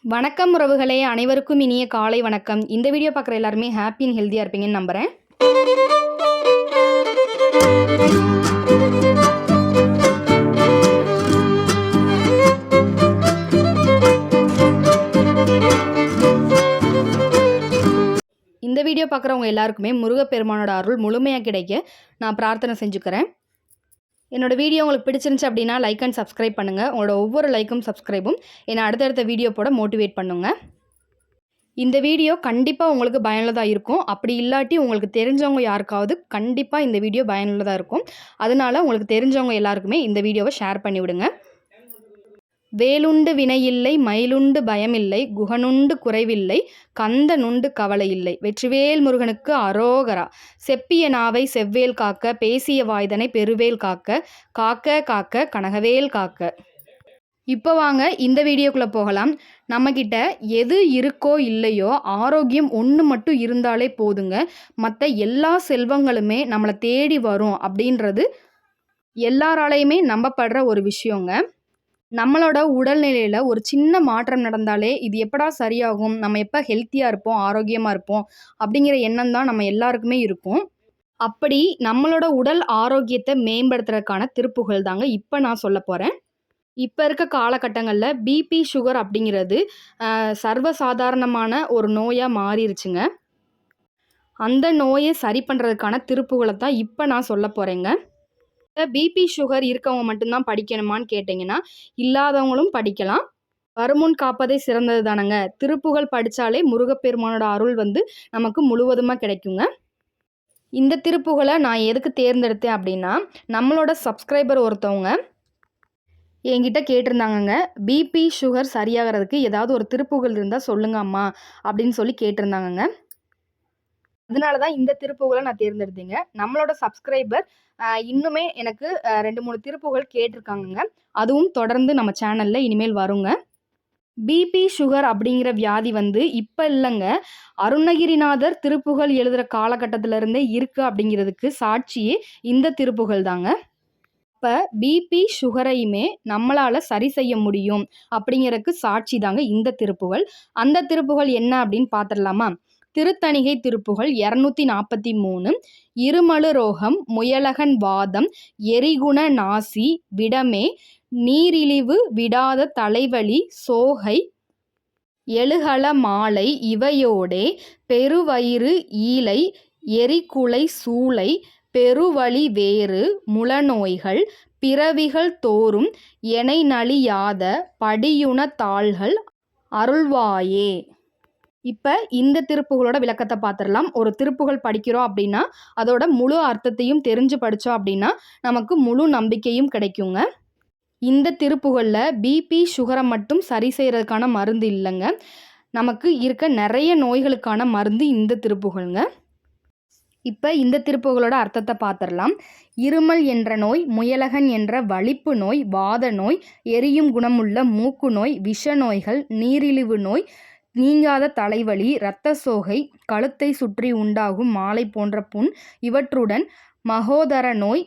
வணக்கம் உறவுகளே, அனைவருக்கும் இனிய காலை வணக்கம். இந்த வீடியோ பார்க்குற எல்லாருமே ஹாப்பி அண்ட் ஹெல்த்தியாக இருப்பீங்கன்னு நம்புகிறேன். இந்த வீடியோ பார்க்குறவங்க எல்லாருக்குமே முருகப்பெருமானோட அருள் முழுமையாக கிடைக்க நான் பிரார்த்தனை செஞ்சுக்கிறேன். என்னோட வீடியோ உங்களுக்கு பிடிச்சிருந்துச்சு அப்படின்னா லைக் அண்ட் சப்ஸ்கிரைப் பண்ணுங்கள். உங்களோட ஒவ்வொரு லைக்கும் சப்ஸ்கிரைபும் என்னை அடுத்தடுத்த வீடியோ போட மோட்டிவேட் பண்ணுங்க. இந்த வீடியோ கண்டிப்பாக உங்களுக்கு பயனுள்ளதாக இருக்கும். அப்படி இல்லாட்டி உங்களுக்கு தெரிஞ்சவங்க யாருக்காவது கண்டிப்பாக இந்த வீடியோ பயனுள்ளதாக இருக்கும். அதனால உங்களுக்கு தெரிஞ்சவங்க எல்லாருக்குமே இந்த வீடியோவை ஷேர் பண்ணிவிடுங்க. வேலுண்டு வினையில்லை, மயிலுண்டு பயமில்லை, குகனுண்டு குறைவில்லை, கந்தனுண்டு கவலை இல்லை, வெற்றிவேல் முருகனுக்கு அரோகரா. செப்பிய நாவை செவ்வேல் காக்க, பேசிய வாய்தனை பெருவேல் காக்க, காக்க காக்க கனகவேல் காக்க. இப்போ வாங்க இந்த வீடியோக்குள்ளே போகலாம். நம்மக்கிட்ட எது இருக்கோ இல்லையோ ஆரோக்கியம் ஒன்று மட்டும் இருந்தாலே போதுங்க. மற்ற எல்லா செல்வங்களுமே நம்மளை தேடி வரும் அப்படின்றது எல்லாராலையுமே நம்பப்படுற ஒரு விஷயங்க. நம்மளோட உடல்நிலையில் ஒரு சின்ன மாற்றம் நடந்தாலே இது எப்படா சரியாகும், நம்ம எப்போ ஹெல்த்தியாக இருப்போம், ஆரோக்கியமாக இருப்போம் அப்படிங்கிற எண்ணம் தான் நம்ம எல்லாருக்குமே இருக்கும். அப்படி நம்மளோட உடல் ஆரோக்கியத்தை மேம்படுத்துறதுக்கான திருப்புகள் தாங்க இப்போ நான் சொல்ல போகிறேன். இப்போ இருக்க காலகட்டங்களில் பிபி சுகர் அப்படிங்கிறது சர்வசாதாரணமான ஒரு நோயாக மாறிடுச்சுங்க. அந்த நோயை சரி பண்ணுறதுக்கான திருப்புகளை தான் இப்போ நான் சொல்ல போகிறேங்க. பிபி சுகர் இருக்கவங்க மட்டும்தான் படிக்கணுமான்னு கேட்டிங்கன்னா இல்லாதவங்களும் படிக்கலாம். வருமுன் காப்பதே சிறந்தது தானங்க. திருப்புகள் படித்தாலே முருகப்பெருமானோட அருள் நமக்கு முழுவதுமாக கிடைக்குங்க. இந்த திருப்புகளை நான் எதுக்கு தேர்ந்தெடுத்தேன் அப்படின்னா, நம்மளோட சப்ஸ்கிரைபர் ஒருத்தவங்க என்கிட்ட கேட்டிருந்தாங்கங்க, பிபி சுகர் சரியாகிறதுக்கு ஏதாவது ஒரு திருப்புகள் இருந்தால் சொல்லுங்க அம்மா அப்படின்னு சொல்லி கேட்டிருந்தாங்கங்க. அதனால தான் இந்த திருப்புகளை நான் தேர்ந்தெடுத்தேங்க. நம்மளோட சப்ஸ்கிரைபர் இன்னுமே எனக்கு 2-3 திருப்புகள் கேட்டிருக்காங்கங்க. அதுவும் தொடர்ந்து நம்ம சேனலில் இனிமேல் வருங்க. பிபி சுகர் அப்படிங்கிற வியாதி இப்போ இல்லைங்க, அருணகிரிநாதர் திருப்புகள் எழுதுகிற காலகட்டத்திலேருந்தே இருக்குது அப்படிங்கிறதுக்கு சாட்சியே இந்த திருப்புகள் தாங்க. இப்போ பிபி சுகரையுமே நம்மளால் சரி செய்ய முடியும் அப்படிங்கிறதுக்கு சாட்சி தாங்க இந்த திருப்புகள். அந்த திருப்புகள் என்ன அப்படின்னு பார்த்துடலாமா? திருத்தணிகை திருப்புகள் 243. இருமலு ரோகம், முயலகன் வாதம், எரிகுண நாசி, விடமே, நீரிழிவு, விடாத தலைவலி, சோகை, எழுகல மாலை இவையோடே பெருவயிறு ஈலை, எரிகுலை சூளை, பெருவழி வேறு, முளநோய்கள், பிறவிகள் தோறும் எனை நலியாத படியுண தாள்கள் அருள்வாயே. இப்போ இந்த திருப்புகளோட விளக்கத்தை பார்த்துடலாம். ஒரு திருப்புகள் படிக்கிறோம் அப்படின்னா அதோட முழு அர்த்தத்தையும் தெரிஞ்சு படித்தோம் அப்படின்னா நமக்கு முழு நம்பிக்கையும் கிடைக்குங்க. இந்த திருப்புகளில் பிபி சுகரை மட்டும் சரி செய்கிறதுக்கான மருந்து இல்லைங்க. நமக்கு இருக்க நிறைய நோய்களுக்கான மருந்து இந்த திருப்புகள்ங்க. இப்போ இந்த திருப்புகளோட அர்த்தத்தை பார்த்துடலாம். இருமல் என்ற நோய், முயலகன் என்ற வலிப்பு நோய், வாத நோய், எரியும் குணமுள்ள மூக்கு நோய், விஷ நோய்கள், நீரிழிவு நோய், நீங்காத தலைவலி, இரத்த சோகை, கழுத்தை சுற்றி உண்டாகும் மாலை போன்ற புண், இவற்றுடன் மகோதர நோய்,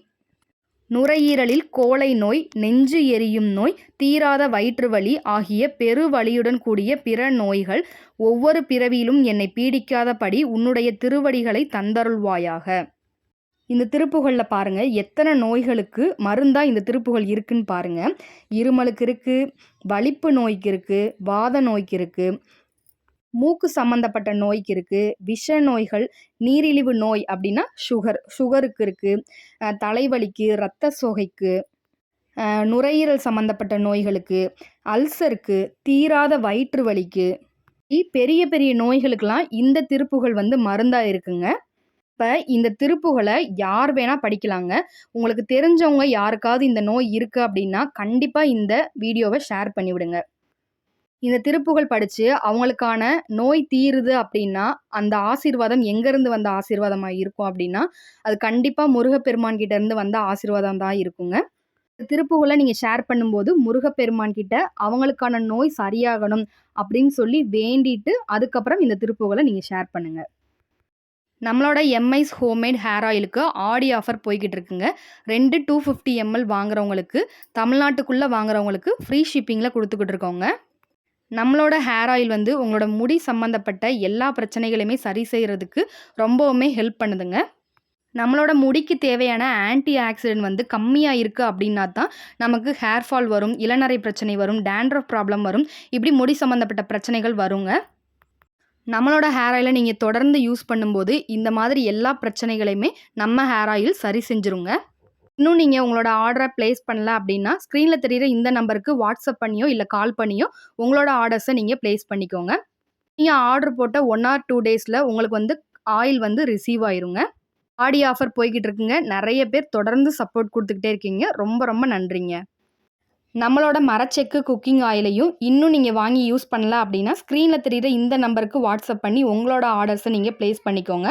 நுரையீரலில் கோழை நோய், நெஞ்சு எரியும் நோய், தீராத வயிற்று வலி ஆகிய பெருவலியுடன் கூடிய பிற நோய்கள் ஒவ்வொரு பிறவியிலும் என்னை பீடிக்காதபடி உன்னுடைய திருவடிகளை தந்தருள்வாயாக. இந்த திருப்புகளில் பாருங்கள் எத்தனை நோய்களுக்கு மருந்தாக இந்த திருப்புகள் இருக்குன்னு பாருங்கள். இருமலுக்கு இருக்குது, வலிப்பு நோய்க்கு இருக்குது, வாத நோய்க்கு இருக்குது, மூக்கு சம்மந்தப்பட்ட நோய்க்கு இருக்குது, விஷ நோய்கள், நீரிழிவு நோய் அப்படின்னா சுகருக்கு இருக்குது, தலைவலிக்கு, இரத்த சோகைக்கு, நுரையீரல் சம்மந்தப்பட்ட நோய்களுக்கு, அல்சருக்கு, தீராத வயிற்று வலிக்கு, பெரிய பெரிய நோய்களுக்கெல்லாம் இந்த திருப்புகள் மருந்தாக இருக்குங்க. இப்போ இந்த திருப்புகளை யார் வேணால் படிக்கலாங்க. உங்களுக்கு தெரிஞ்சவங்க யாருக்காவது இந்த நோய் இருக்குது அப்படின்னா கண்டிப்பாக இந்த வீடியோவை ஷேர் பண்ணிவிடுங்க. இந்த திருப்புகள் படித்து அவங்களுக்கான நோய் தீருது அப்படின்னா அந்த ஆசீர்வாதம் எங்கேருந்து வந்த ஆசீர்வாதமாக இருக்கும் அப்படின்னா அது கண்டிப்பாக முருகப்பெருமான் கிட்டேருந்து வந்த ஆசீர்வாதம் தான் இருக்குங்க. திருப்புகளை நீங்கள் ஷேர் பண்ணும்போது முருகப்பெருமான் கிட்ட அவங்களுக்கான நோய் சரியாகணும் அப்படின்னு சொல்லி வேண்டிட்டு அதுக்கப்புறம் இந்த திருப்புகளை நீங்கள் ஷேர் பண்ணுங்கள். நம்மளோட எம்ஐஸ் ஹோம்மேட் ஹேர் ஆயிலுக்கு ஆடி ஆஃபர் போய்கிட்டு இருக்குங்க. 2 250 ml வாங்குறவங்களுக்கு, தமிழ்நாட்டுக்குள்ளே வாங்குறவங்களுக்கு ஃப்ரீ ஷிப்பிங்கில் கொடுத்துக்கிட்டு இருக்கோங்க. நம்மளோட ஹேர் ஆயில் வந்து உங்களோட முடி சம்மந்தப்பட்ட எல்லா பிரச்சனைகளையுமே சரி செய்கிறதுக்கு ரொம்பவுமே ஹெல்ப் பண்ணுதுங்க. நம்மளோட முடிக்கு தேவையான ஆன்டி ஆக்சிடென்ட் வந்து கம்மியாக இருக்குது அப்படின்னா தான் நமக்கு ஹேர் ஃபால் வரும், இளநரை பிரச்சனை வரும், டேண்ட்ரஃப் ப்ராப்ளம் வரும், இப்படி முடி சம்மந்தப்பட்ட பிரச்சனைகள் வருங்க. நம்மளோட ஹேர் ஆயிலை நீங்கள் தொடர்ந்து யூஸ் பண்ணும்போது இந்த மாதிரி எல்லா பிரச்சனைகளையுமே நம்ம ஹேர் ஆயில் சரி செஞ்சுருங்க. இன்னும் நீங்கள் உங்களோட ஆர்டரை ப்ளேஸ் பண்ணல அப்படின்னா ஸ்க்ரீனில் தெரிகிற இந்த நம்பருக்கு வாட்ஸ்அப் பண்ணியோ இல்லை கால் பண்ணியோ உங்களோட ஆர்டர்ஸை நீங்கள் ப்ளேஸ் பண்ணிக்கோங்க. நீங்கள் ஆர்டர் போட்ட 1 or 2 டேஸில் உங்களுக்கு வந்து ஆயில் வந்து ரிசீவ் ஆயிருங்க. ஆடி ஆஃபர் போய்கிட்டு இருக்குங்க. நிறைய பேர் தொடர்ந்து சப்போர்ட் கொடுத்துக்கிட்டே இருக்கீங்க. ரொம்ப ரொம்ப நன்றிங்க. நம்மளோட மரச்செக்கு குக்கிங் ஆயிலையும் இன்னும் நீங்கள் வாங்கி யூஸ் பண்ணல அப்படின்னா ஸ்க்ரீனில் தெரிகிற இந்த நம்பருக்கு வாட்ஸ்அப் பண்ணி உங்களோட ஆர்டர்ஸை நீங்கள் ப்ளேஸ் பண்ணிக்கோங்க.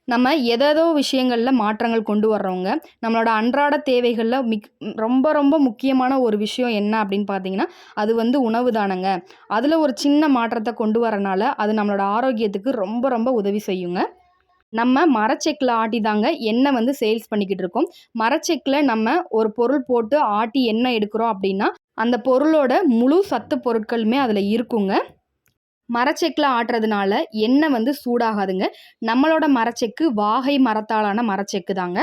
நம்ம ஏதேதோ விஷயங்களில் மாற்றங்கள் கொண்டு வர்றவங்க. நம்மளோட அன்றாட தேவைகளில் ரொம்ப ரொம்ப முக்கியமான ஒரு விஷயம் என்ன அப்படின்னு பார்த்தீங்கன்னா அது வந்து உணவு தானங்க. அதில் ஒரு சின்ன மாற்றத்தை கொண்டு வரனால அது நம்மளோட ஆரோக்கியத்துக்கு ரொம்ப ரொம்ப உதவி செய்யுங்க. நம்ம மரச்செக்கில் ஆட்டி தாங்க எண்ணெய் வந்து சேல்ஸ் பண்ணிக்கிட்டு இருக்கோம். மரச்செக்கில் நம்ம ஒரு பொருள் போட்டு ஆட்டி எண்ணெய் எடுக்கிறோம் அப்படின்னா அந்த பொருளோட முழு சத்து பொருட்களுமே அதில் இருக்குங்க. மரச்செக்கில் ஆட்டுறதுனால எண்ணெய் வந்து சூடாகாதுங்க. நம்மளோட மரச்செக்கு வாகை மரத்தாலான மரச்செக்கு தாங்க.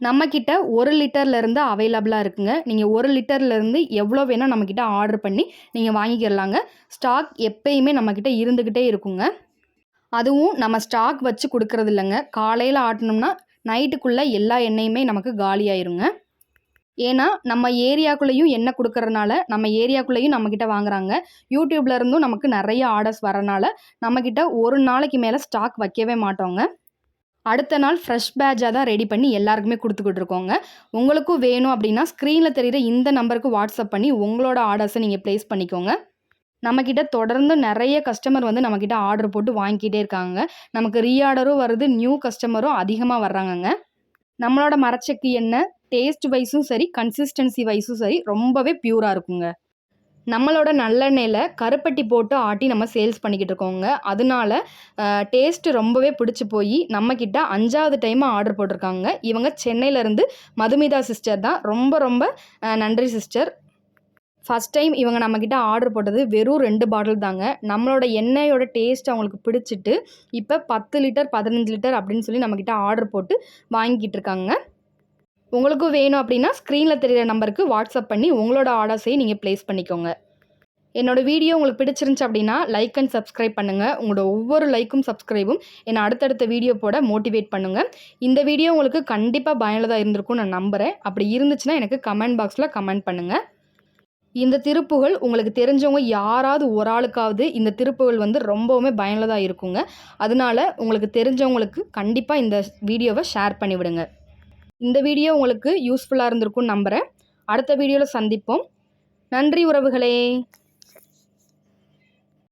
நம்மக்கிட்ட 1 லிட்டர்லேருந்து அவைலபிளாக இருக்குங்க. நீங்கள் 1 லிட்டர்லேருந்து எவ்வளோ வேணால் நம்மக்கிட்ட ஆர்டர் பண்ணி நீங்கள் வாங்கிக்கிறலாங்க. ஸ்டாக் எப்பயுமே நம்மக்கிட்ட இருந்துக்கிட்டே இருக்குங்க. அதுவும் நம்ம ஸ்டாக் வச்சு கொடுக்கறது இல்லைங்க. காலையில் ஆட்டினோம்னா நைட்டுக்குள்ளே எல்லா எண்ணெயுமே நமக்கு காலியாயிருங்க. ஏன்னா நம்ம ஏரியாக்குள்ளேயும் எண்ணெய் கொடுக்கறதுனால நம்ம ஏரியாக்குள்ளேயும் நம்மக்கிட்ட வாங்குறாங்க. யூடியூப்ல இருந்தும் நமக்கு நிறைய ஆர்டர்ஸ் வரனால நம்மக்கிட்ட ஒரு நாளைக்கு மேலே ஸ்டாக் வைக்கவே மாட்டோங்க. அடுத்த நாள் ஃப்ரெஷ் பேட்சாக தான் ரெடி பண்ணி எல்லாருக்குமே கொடுத்துக்கிட்டு இருக்கோங்க. உங்களுக்கும் வேணும் அப்படின்னா ஸ்க்ரீனில் தெரிகிற இந்த நம்பருக்கு வாட்ஸ்அப் பண்ணி உங்களோட ஆர்டர்ஸை நீங்கள் ப்ளேஸ் பண்ணிக்கோங்க. நம்மக்கிட்ட தொடர்ந்து நிறைய கஸ்டமர் வந்து நம்மக்கிட்ட ஆர்டர் போட்டு வாங்கிக்கிட்டே இருக்காங்க. நமக்கு ரீஆர்டரும் வருது, நியூ கஸ்டமரும் அதிகமாக வர்றாங்கங்க. நம்மளோட மரச்செக்கு எண்ணெய் டேஸ்ட் வைஸும் சரி, கன்சிஸ்டன்சி வைஸும் சரி ரொம்பவே பியூராக இருக்குங்க. நம்மளோட நல்லெண்ணெயில் கருப்பட்டி போட்டு ஆட்டி நம்ம சேல்ஸ் பண்ணிக்கிட்டு இருக்கோங்க. அதனால டேஸ்ட்டு ரொம்பவே பிடிச்சி போய் நம்மக்கிட்ட 5வது டைமாக ஆர்டர் போட்டிருக்காங்க. இவங்க சென்னையிலேருந்து மதுமிதா சிஸ்டர் தான். ரொம்ப ரொம்ப நன்றி சிஸ்டர். ஃபஸ்ட் டைம் இவங்க நம்மக்கிட்ட ஆர்டர் போட்டது வெறும் 2 பாட்டில் தாங்க. நம்மளோட எண்ணெயோட டேஸ்ட் அவங்களுக்கு பிடிச்சிட்டு இப்போ 10 லிட்டர் 15 லிட்டர் அப்படின்னு சொல்லி நம்மக்கிட்ட ஆர்டர் போட்டு வாங்கிக்கிட்டு இருக்காங்க. உங்களுக்கும் வேணும் அப்படின்னா ஸ்க்ரீனில் தெரிகிற நம்பருக்கு வாட்ஸ்அப் பண்ணி உங்களோட ஆர்டர்ஸை நீங்கள் ப்ளேஸ் பண்ணிக்கோங்க. என்னோடய வீடியோ உங்களுக்கு பிடிச்சிருந்துச்சு அப்படின்னா லைக் அண்ட் சப்ஸ்கிரைப் பண்ணுங்கள். உங்களோட ஒவ்வொரு லைக்கும் சப்ஸ்கிரைபும் என்னை அடுத்தடுத்த வீடியோ போட மோட்டிவேட் பண்ணுங்கள். இந்த வீடியோ உங்களுக்கு கண்டிப்பாக பயனுள்ளதாக இருந்திருக்கும்னு நான் நம்புகிறேன். அப்படி இருந்துச்சுன்னா எனக்கு கமெண்ட் பாக்ஸில் கமெண்ட் பண்ணுங்கள். இந்த திருப்புகள் உங்களுக்கு தெரிஞ்சவங்க யாராவது ஒரு ஆளுக்காவது இந்த திருப்புகள் வந்து ரொம்பவுமே பயனுள்ளதாக இருக்குங்க. அதனால உங்களுக்கு தெரிஞ்சவங்களுக்கு கண்டிப்பாக இந்த வீடியோவை ஷேர் பண்ணிவிடுங்க. இந்த வீடியோ உங்களுக்கு யூஸ்ஃபுல்லாக இருந்திருக்கும்னு நம்புகிறேன். அடுத்த வீடியோவில் சந்திப்போம். நன்றி உறவுகளே.